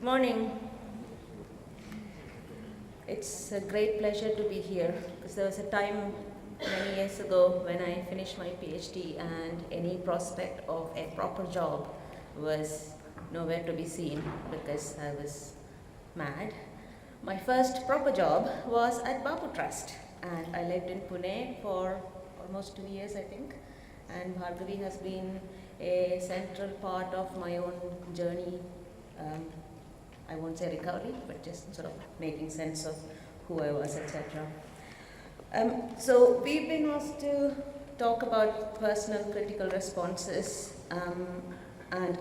Good morning. It's a great pleasure to be here because there was a time many years ago when I finished my PhD and any prospect of a proper job was nowhere to be seen because I was mad. My first proper job was at Bapu Trust and I lived in Pune for almost 2 years, I think, and Bhargavi has been a central part of my own journey. I won't say recovery, but just sort of making sense of who I was, etc. So we've been asked to talk about personal critical responses, and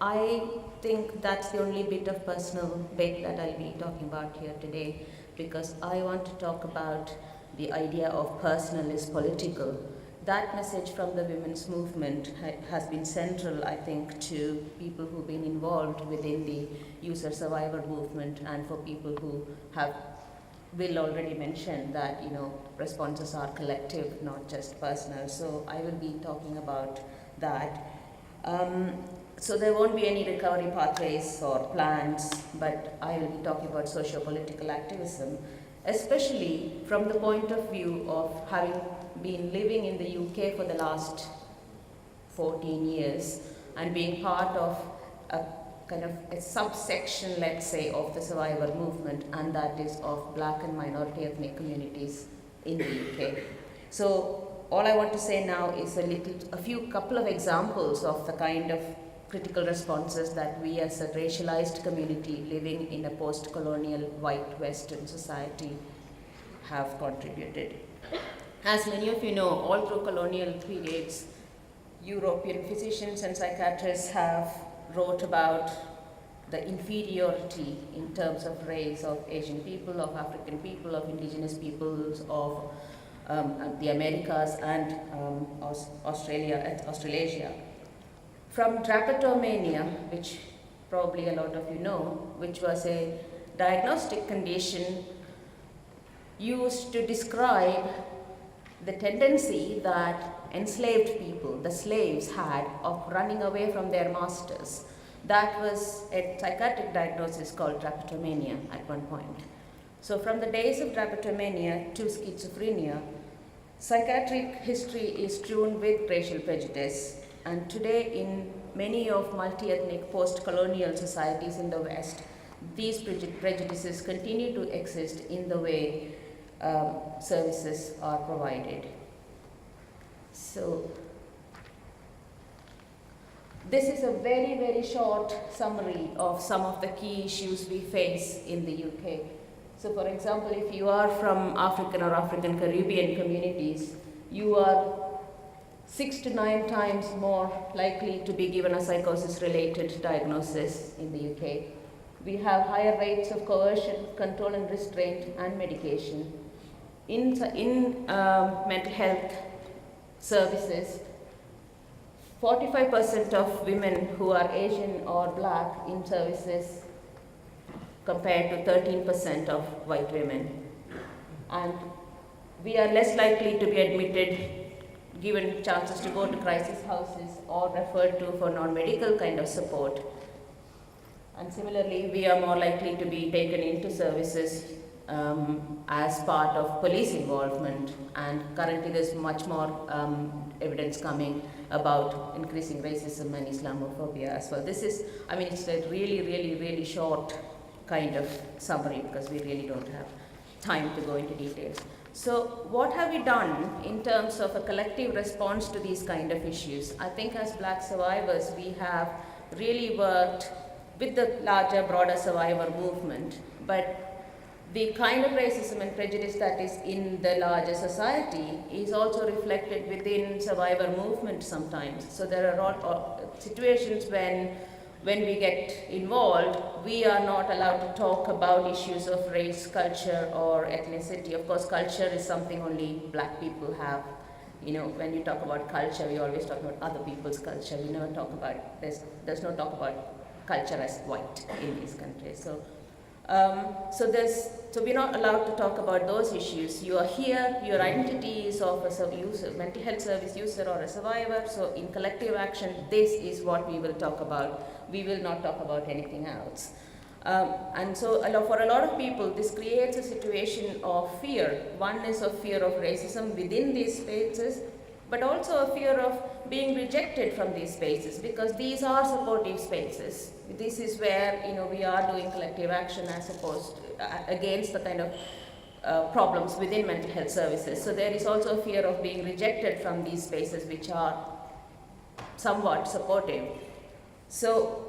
I think that's the only bit of personal bit that I'll be talking about here today, because I want to talk about the idea of personal is political. That message from the women's movement has been central, I think, to people who've been involved within the user-survivor movement, and for people who will already mention that, responses are collective, not just personal. So I will be talking about that. So there won't be any recovery pathways or plans, but I will be talking about socio-political activism, especially from the point of view of having been living in the UK for the last 14 years and being part of a kind of a subsection, let's say, of the survivor movement, and that is of black and minority ethnic communities in the UK. So all I want to say now is a couple of examples of the kind of critical responses that we as a racialized community living in a post-colonial white Western society have contributed. As many of you know, all through colonial periods, European physicians and psychiatrists have wrote about the inferiority in terms of race of Asian people, of African people, of indigenous peoples, of the Americas and Australasia. From drapetomania, which probably a lot of you know, which was a diagnostic condition used to describe the tendency that enslaved people, the slaves, had of running away from their masters. That was a psychiatric diagnosis called drapetomania at one point. So from the days of drapetomania to schizophrenia, psychiatric history is strewn with racial prejudice. And today in many of multi-ethnic post-colonial societies in the West, these prejudices continue to exist in the way services are provided. So this is a very, very short summary of some of the key issues we face in the UK. So for example, if you are from African or African Caribbean communities, you are 6 to 9 times more likely to be given a psychosis-related diagnosis in the UK. We have higher rates of coercion, control and restraint, and medication. In mental health services, 45% of women who are Asian or black in services compared to 13% of white women. And we are less likely to be admitted, given chances to go to crisis houses or referred to for non-medical kind of support. And similarly, we are more likely to be taken into services as part of police involvement, and currently there's much more evidence coming about increasing racism and Islamophobia as well. This is, it's a really, really, really short kind of summary because we really don't have time to go into details. So what have we done in terms of a collective response to these kind of issues? I think as black survivors, we have really worked with the larger, broader survivor movement, but the kind of racism and prejudice that is in the larger society is also reflected within survivor movement sometimes. So there are all situations when we get involved, we are not allowed to talk about issues of race, culture, or ethnicity. Of course, culture is something only black people have. When you talk about culture, we always talk about other people's culture. We never talk about, there's no talk about culture as white in these countries. So we're not allowed to talk about those issues. You are here, your identity is of a mental health service user or a survivor, so in collective action, this is what we will talk about. We will not talk about anything else. And so for a lot of people, this creates a situation of fear. One is a fear of racism within these spaces, but also a fear of being rejected from these spaces, because these are supportive spaces. This is where we are doing collective action as opposed against the kind of problems within mental health services. So there is also a fear of being rejected from these spaces which are somewhat supportive. So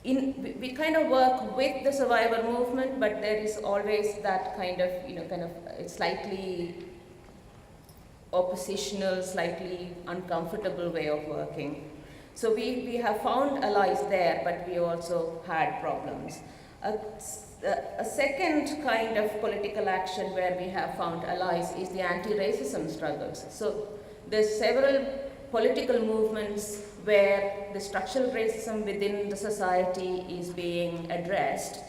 we kind of work with the survivor movement, but there is always that kind of slightly oppositional, slightly uncomfortable way of working. So we have found allies there, but we also had problems. A second kind of political action where we have found allies is the anti-racism struggles. So there's several political movements where the structural racism within the society is being addressed,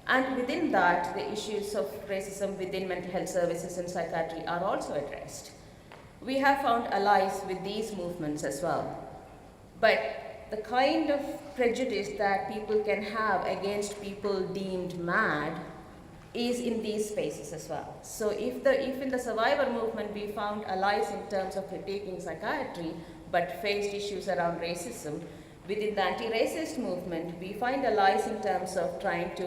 and within that the issues of racism within mental health services and psychiatry are also addressed. We have found allies with these movements as well. But the kind of prejudice that people can have against people deemed mad is in these spaces as well. So if in the survivor movement we found allies in terms of critiquing psychiatry, but faced issues around racism, within the anti-racist movement we find allies in terms of trying to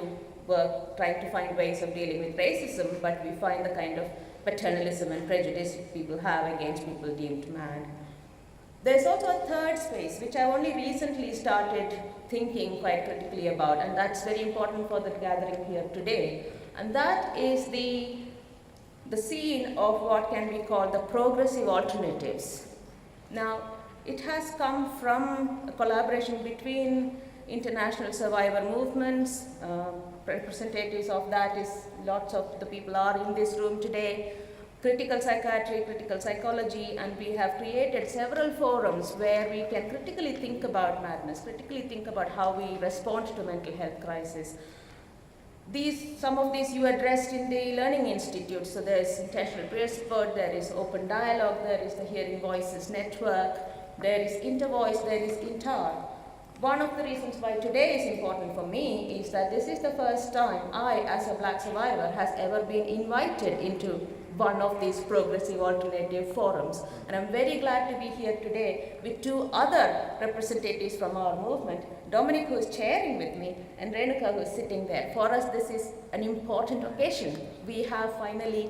find ways of dealing with racism, but we find the kind of paternalism and prejudice people have against people deemed mad. There's also a third space, which I only recently started thinking quite critically about, and that's very important for the gathering here today. And that is the scene of what can be called the progressive alternatives. Now, it has come from a collaboration between international survivor movements. Representatives of that is lots of the people are in this room today. Critical psychiatry, critical psychology, and we have created several forums where we can critically think about madness, critically think about how we respond to mental health crisis. Some of these you addressed in the Learning Institute. So there is intentional peer support, there is open dialogue, there is the Hearing Voices Network, there is Intervoice, there is INTAR. One of the reasons why today is important for me is that this is the first time I, as a Black survivor, has ever been invited into one of these progressive alternative forums. And I'm very glad to be here today with two other representatives from our movement, Dominic, who is chairing with me, and Renuka, who is sitting there. For us, this is an important occasion. We have finally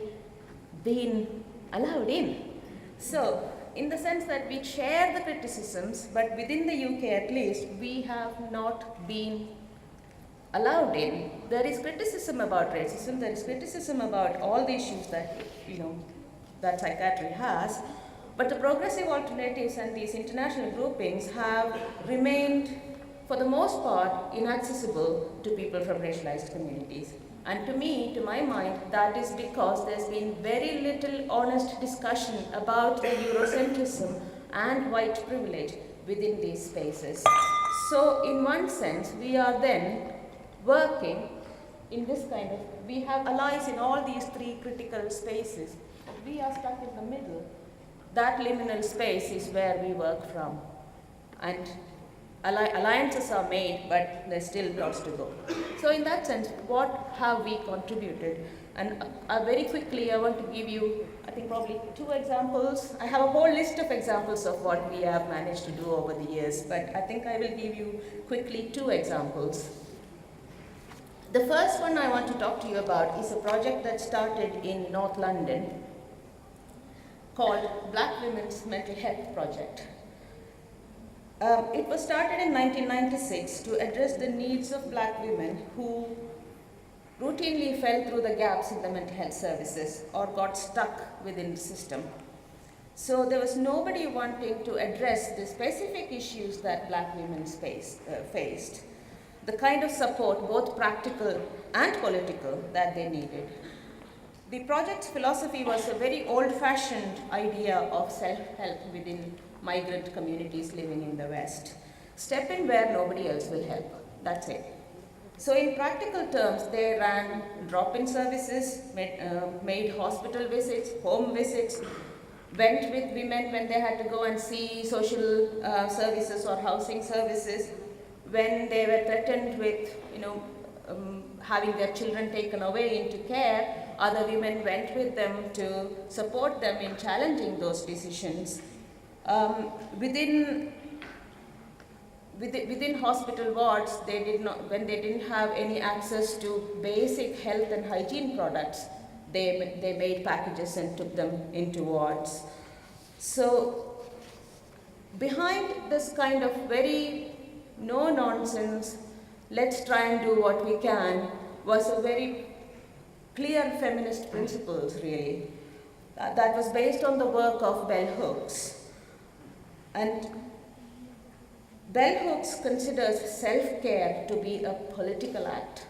been allowed in. So, in the sense that we share the criticisms, but within the UK at least, we have not been allowed in. There is criticism about racism, there is criticism about all the issues that, that psychiatry has, but the progressive alternatives and these international groupings have remained, for the most part, inaccessible to people from racialized communities. And to me, to my mind, that is because there's been very little honest discussion about the Eurocentrism and white privilege within these spaces. So in one sense, we are then working in this kind of, we have allies in all these three critical spaces. We are stuck in the middle. That liminal space is where we work from. And alliances are made, but there's still lots to go. So in that sense, what have we contributed? And very quickly, I want to give you, I think probably 2 examples. I have a whole list of examples of what we have managed to do over the years, but I think I will give you quickly 2 examples. The first one I want to talk to you about is a project that started in North London called Black Women's Mental Health Project. It was started in 1996 to address the needs of Black women who routinely fell through the gaps in the mental health services or got stuck within the system. So there was nobody wanting to address the specific issues that Black women faced, the kind of support, both practical and political, that they needed. The project's philosophy was a very old-fashioned idea of self-help within migrant communities living in the West. Step in where nobody else will help. That's it. So in practical terms, they ran drop-in services, made hospital visits, home visits, went with women when they had to go and see social services or housing services, when they were threatened with, having their children taken away into care, other women went with them to support them in challenging those decisions. Within hospital wards, when they didn't have any access to basic health and hygiene products, they made packages and took them into wards. So behind this kind of very no-nonsense, let's try and do what we can, was a very clear feminist principles, really. That was based on the work of bell hooks. And bell hooks considers self-care to be a political act,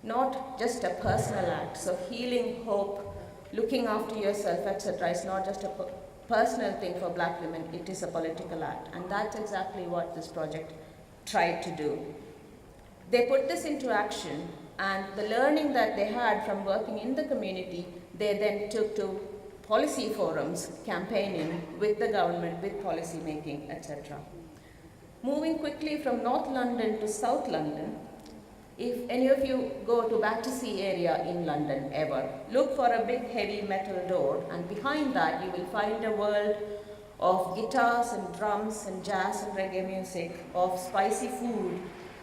not just a personal act. So healing, hope, looking after yourself, etc. is not just a personal thing for black women, it is a political act. And that's exactly what this project tried to do. They put this into action, and the learning that they had from working in the community, they then took to policy forums, campaigning with the government, with policy making, etc. Moving quickly from North London to South London, if any of you go to Battersea area in London ever, look for a big heavy metal door, and behind that you will find a world of guitars and drums and jazz and reggae music, of spicy food,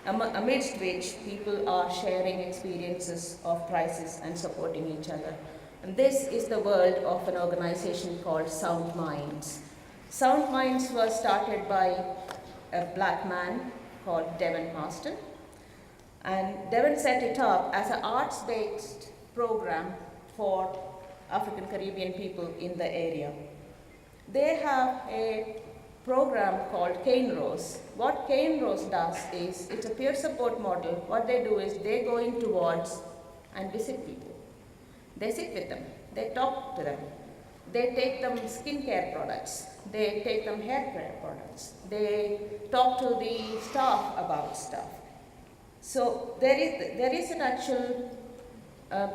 amidst which people are sharing experiences of crisis and supporting each other. And this is the world of an organization called Sound Minds. Sound Minds was started by a black man called Devon Marston. And Devon set it up as an arts-based program for African Caribbean people in the area. They have a program called Cane Rose. What Cane Rose does is, it's a peer support model. What they do is they go into wards and visit people. They sit with them, they talk to them, they take them skincare products, they take them hair care products, they talk to the staff about stuff. So there is an actual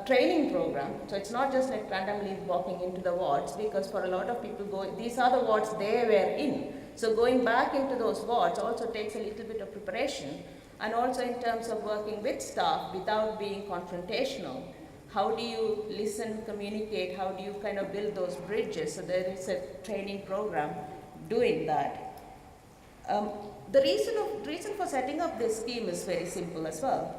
training program. So it's not just like randomly walking into the wards, because for a lot of people, these are the wards they were in. So going back into those wards also takes a little bit of preparation, and also in terms of working with staff without being confrontational. How do you listen, communicate, how do you kind of build those bridges? So there is a training program doing that. The reason for setting up this scheme is very simple as well.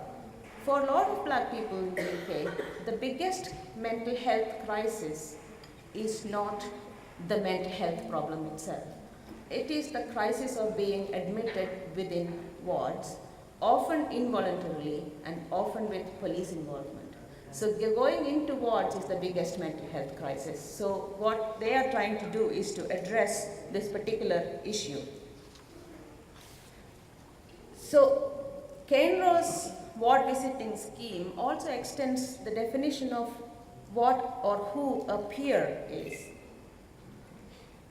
For a lot of black people in the UK, the biggest mental health crisis is not the mental health problem itself. It is the crisis of being admitted within wards, often involuntarily and often with police involvement. So going into wards is the biggest mental health crisis. So what they are trying to do is to address this particular issue. So Cane Rose ward visiting scheme also extends the definition of what or who a peer is.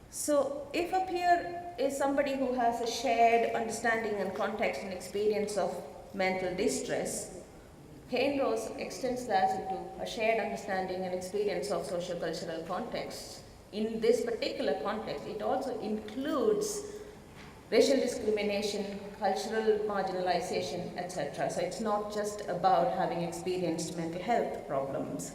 So if a peer is somebody who has a shared understanding and context and experience of mental distress, Cane Rose extends that into a shared understanding and experience of socio-cultural contexts. In this particular context, it also includes racial discrimination, cultural marginalization, etc. So it's not just about having experienced mental health problems.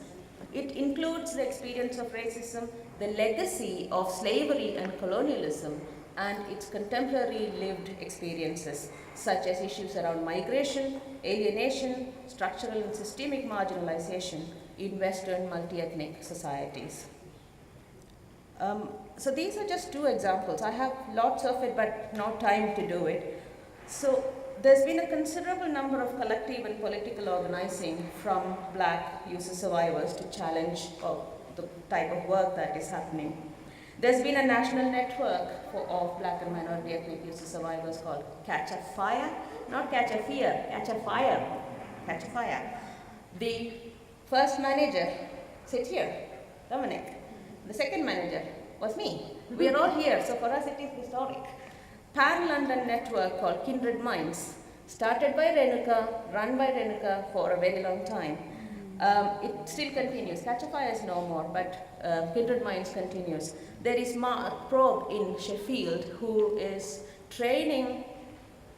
It includes the experience of racism, the legacy of slavery and colonialism, and its contemporary lived experiences, such as issues around migration, alienation, structural and systemic marginalization in Western multi-ethnic societies. So these are just two examples. I have lots of it, but no time to do it. So there's been a considerable number of collective and political organizing from black user survivors to challenge the type of work that is happening. There's been a national network of black and minority ethnic user survivors called Catch a Fire, not Catch a Fear, Catch a Fire, Catch a Fire. The first manager sits here, Dominic. The second manager was me. We are all here, so for us it is historic. Pan-London network called Kindred Minds, started by Renuka, run by Renuka for a very long time. It still continues. Catch a Fire is no more, but Kindred Minds continues. There is Mark Probe in Sheffield, who is training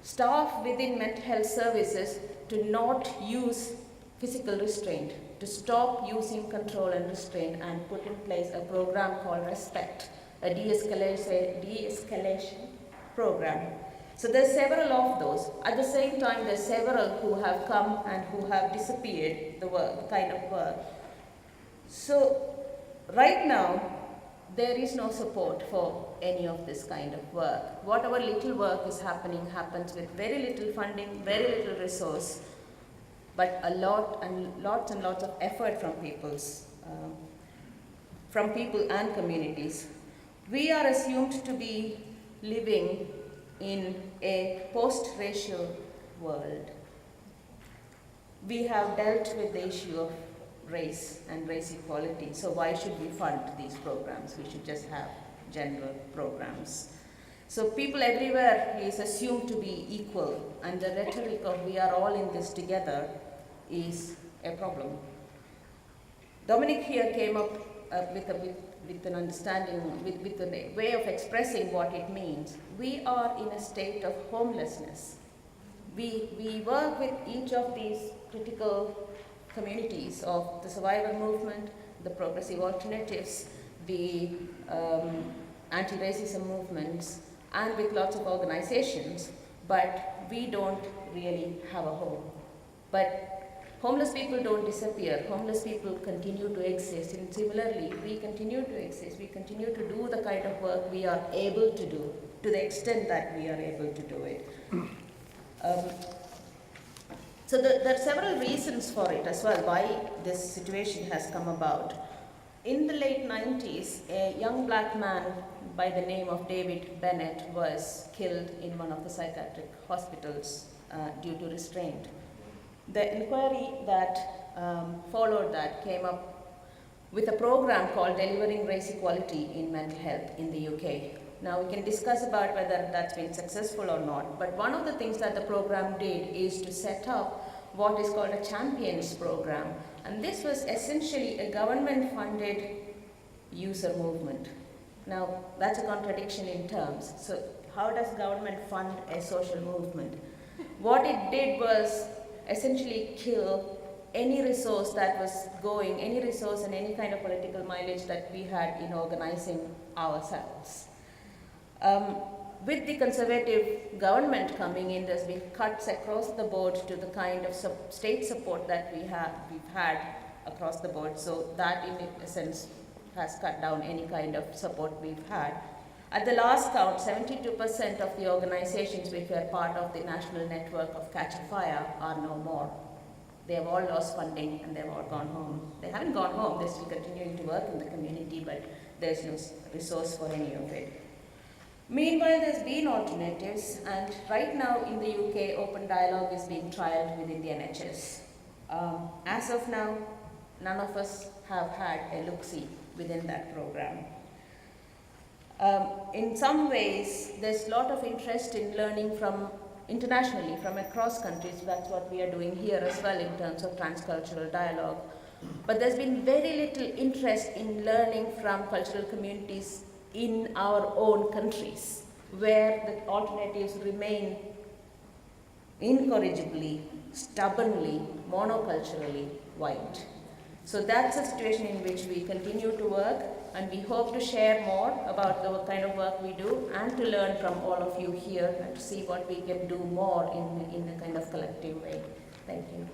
staff within mental health services to not use physical restraint, to stop using control and restraint and put in place a program called RESPECT, a de-escalation program. So there's several of those. At the same time, there's several who have come and who have disappeared, the kind of work. So right now, there is no support for any of this kind of work. Whatever little work is happening happens with very little funding, very little resource, but a lot and lots of effort from people and communities. We are assumed to be living in a post-racial world. We have dealt with the issue of race and race equality, so why should we fund these programs? We should just have general programs. So people everywhere is assumed to be equal, and the rhetoric of we are all in this together is a problem. Dominic here came up with an understanding, with a way of expressing what it means. We are in a state of homelessness. We work with each of these critical communities of the survival movement, the progressive alternatives, the anti-racism movements, and with lots of organizations, but we don't really have a home. But homeless people don't disappear. Homeless people continue to exist, and similarly, we continue to exist. We continue to do the kind of work we are able to do, to the extent that we are able to do it. So there are several reasons for it as well, why this situation has come about. In the late 90s, a young black man by the name of David Bennett was killed in one of the psychiatric hospitals due to restraint. The inquiry that followed that came up with a program called Delivering Race Equality in Mental Health in the UK. Now we can discuss about whether that's been successful or not, but one of the things that the program did is to set up what is called a Champions program, and this was essentially a government-funded user movement. Now that's a contradiction in terms. So how does government fund a social movement? What it did was essentially kill any resource that was going, any resource and any kind of political mileage that we had in organizing ourselves. With the conservative government coming in, there's been cuts across the board to the kind of state support that we've had across the board. So that in a sense has cut down any kind of support we've had. At the last count, 72% of the organizations which were part of the national network of Catch a Fire are no more. They have all lost funding and they've all gone home. They haven't gone home, they're still continuing to work in the community, but there's no resource for any of it. Meanwhile, there's been alternatives, and right now in the UK, open dialogue is being trialled within the NHS. As of now, none of us have had a look-see within that program. In some ways, there's a lot of interest in learning from internationally, from across countries. That's what we are doing here as well in terms of transcultural dialogue. But there's been very little interest in learning from cultural communities in our own countries, where the alternatives remain incorrigibly, stubbornly, monoculturally white. So that's a situation in which we continue to work, and we hope to share more about the kind of work we do and to learn from all of you here and to see what we can do more in a kind of collective way. Thank you.